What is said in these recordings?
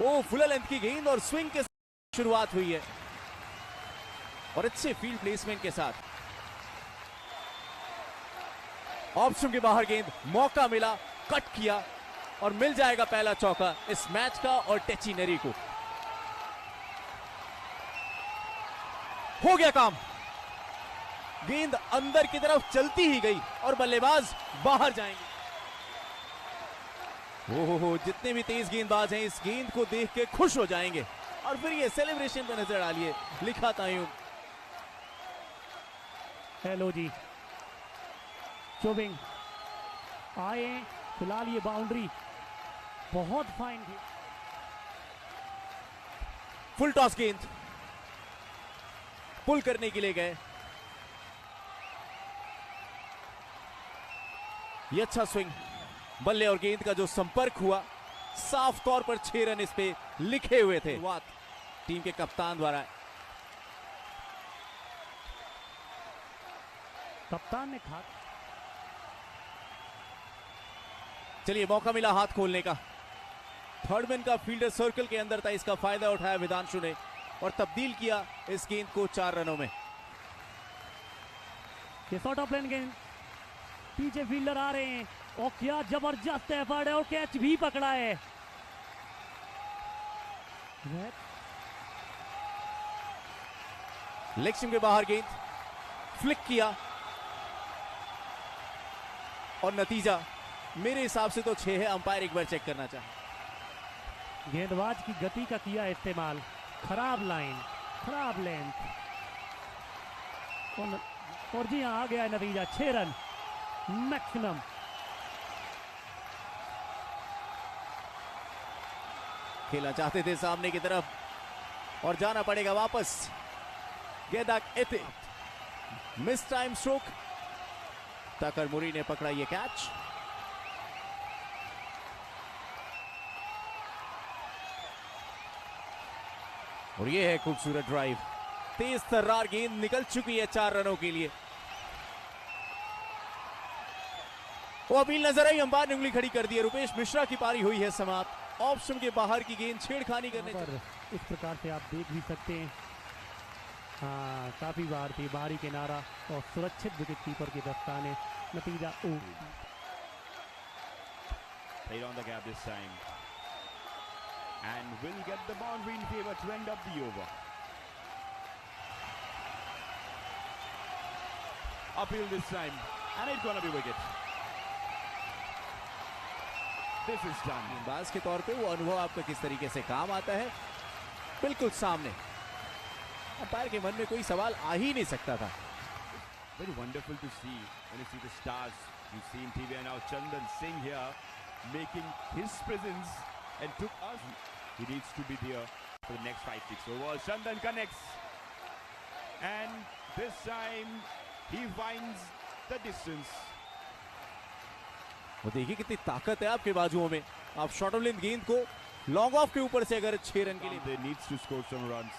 ओ full length की गेंद और स्विंग के साथ शुरुआत हुई है और अच्छे फील्ड प्लेसमेंट के साथ ऑप्शन के बाहर गेंद, मौका मिला, कट किया और मिल जाएगा पहला चौका इस मैच का और टेचिनेरी को। हो गया काम, गेंद अंदर की तरफ चलती ही गई और बल्लेबाज बाहर जाएंगे। ओहो, जितने भी तेज गेंदबाज हैं इस गेंद को देख के खुश हो जाएंगे और फिर ये सेलिब्रेशन पे नजर डालिए, लिखा तायूं। हेलो जी, चोबिंग आए, फिलहाल ये बाउंड्री बहुत फाइन थी। फुल टॉस गेंद पुल करने के लिए गए, ये अच्छा स्विंग, बल्ले और गेंद का जो संपर्क हुआ, साफ तौर पर 6 रन इस पे लिखे हुए थे टीम के कप्तान द्वारा। कप्तान ने कहा, चलिए मौका मिला हाथ खोलने का। थर्ड मैन का फील्डर सर्कल के अंदर था, इसका फायदा उठाया विधांशु ने और तब्दील किया इस गेंद को 4 रनों में। ये शॉर्ट ऑफ लेन गेंद, पीछे फील्डर आ रहे हैं और क्या जबरदस्त एफर्ट है और कैच भी पकड़ा है। लेग स्टंप के बाहर गेंद फ्लिक किया और नतीजा मेरे हिसाब से तो 6 है, अंपायर एक बार चेक करना चाहे। गेंदबाज की गति का किया इस्तेमाल, खराब लाइन, खराब लेंथ और जी हाँ, आ गया नतीजा 6 रन मैक्सिमम। खेला चाहते थे सामने की तरफ और जाना पड़ेगा वापस। गेंदाक एते मिस टाइम स्ट्रोक, टकर मुरी ने पकड़ा ये कैच। और ये है खूबसूरत ड्राइव, तेज तर्रार गेंद निकल चुकी है 4 रनों के लिए। वो अपील नजर आई, अंपायर ने उंगली खड़ी कर दी है। रुपेश मिश्रा की पारी हुई है समाप्त। ऑप्शन के बाहर की गेंद छेड़खानी करने पर इस प्रकार से आप देख भी सकते हैं। हाँ, काफी बार थी बाहरी किनारा और सुरक्षित विकेट कीपर की दस्ताने। नतीजा Played on the gap this time and will get the boundary in favor to end up the over. Uphill this time and it's gonna be wicket. This is done. गेंदबाज के तौर पे वो अनुभव आपका किस तरीके से काम आता है, बिल्कुल सामने। अंपायर के मन में कोई सवाल आ ही नहीं सकता था। Very wonderful to see when you see the stars. You see in TV and now Chandan Singh here making his presence and took us. He needs to be there for the next 5-6 overs. Chandan connects and this time he finds the distance. वो देखिए कितनी ताकत है आपके बाजुओं में। आप short of length गेंद को लॉन्ग ऑफ के ऊपर से अगर 6 रन के लिए They needs to score some runs.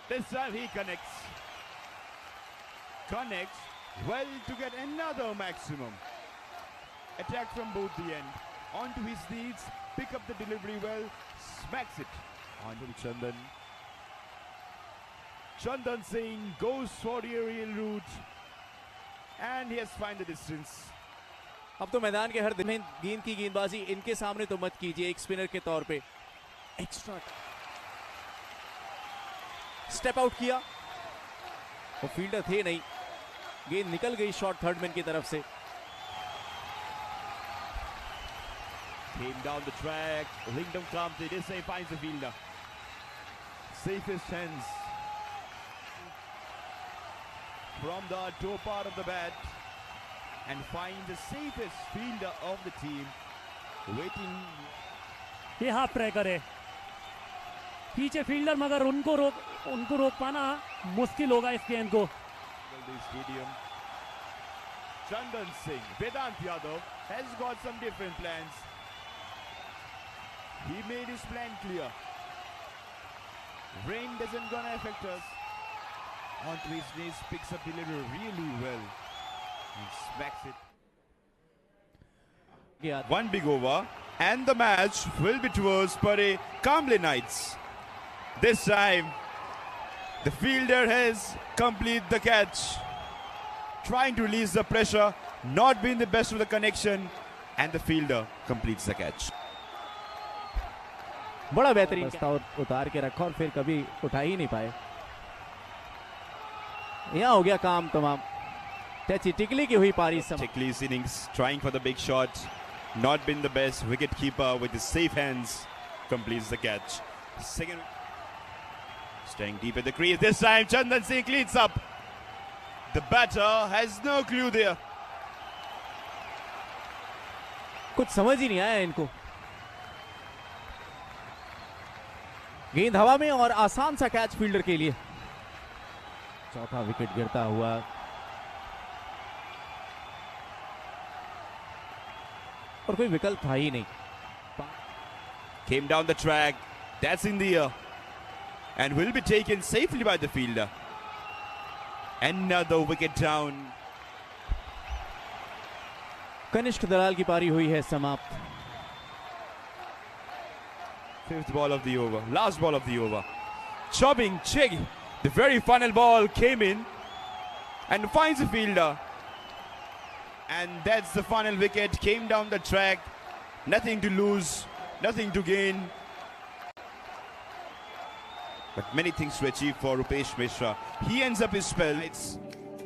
This time he connects well to get another maximum. Attack from both the end, onto his knees, pick up the delivery well, smacks it onto Chandan. Chandan Singh goes for the aerial route and he has found the distance. अब तो मैदान के हर दिन में गेंद की गेंदबाजी इनके सामने तो मत कीजिए। एक स्पिनर के तौर पे एक्स्ट्रा स्टेप आउट किया, वो फील्डर थे नहीं, गेंद निकल गई शॉर्ट थर्ड मैन की तरफ से। Came down the track, Lingdom comes, this time finds the fielder. Safest hands from the toe part of the bat and finds the safest fielder of the team waiting. ये half tracker है, पीछे fielder, मगर उनको रोक पाना मुश्किल होगा इस गेंद को। Stadium. Chandan Singh, Vedant Yadav has got some different plans. He made his plan clear. Rain doesn't gonna affect us. Onto his knees, picks up the delivery really well and smacks it. Yeah. One big over And the match will be towards Pare Kamble Knights. This time, the fielder has completed the catch. Trying to release the pressure, not being the best with the connection, and the fielder completes the catch. बड़ा बेहतरीन प्रस्ताव उतार के रखा और फिर कभी उठा ही नहीं पाए. यहाँ हो गया काम तमाम. टची टिकली की हुई पारी. Tickly's innings, trying for the big shot, not been the best. Wicket keeper with his safe hands completes the catch. Second, staying deep at the crease. This time, Chandan Singh cleans up. The batter has no clue there. कुछ समझ ही नहीं आया इनको. गेंद हवा में और आसान सा कैच फील्डर के लिए. चौथा विकेट गिरता हुआ. और कोई विकल्प था ही नहीं. Came down the track. That's in the air. And will be taken safely by the fielder. Another wicket down. Kanishka दलाल की पारी हुई है समाप्त. Fifth ball of the over. Last ball of the over. Chopping Chig. The very final ball came in and finds the fielder. And that's the final wicket. Came down the track. Nothing to lose. Nothing to gain. But many things to achieve for Rupesh Mishra. He ends up his spell. It's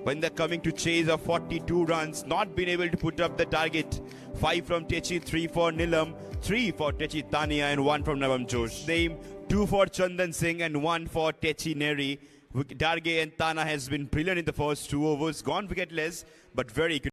when they're coming to chase of 42 runs, not been able to put up the target. 5 from Techi, 3 for Nilam, 3 for Techi Tania, and 1 from Navam Josh. Same 2 for Chandan Singh and 1 for Techi Neri. Darge and Tana has been brilliant in the first 2 overs, gone wicketless, but very good.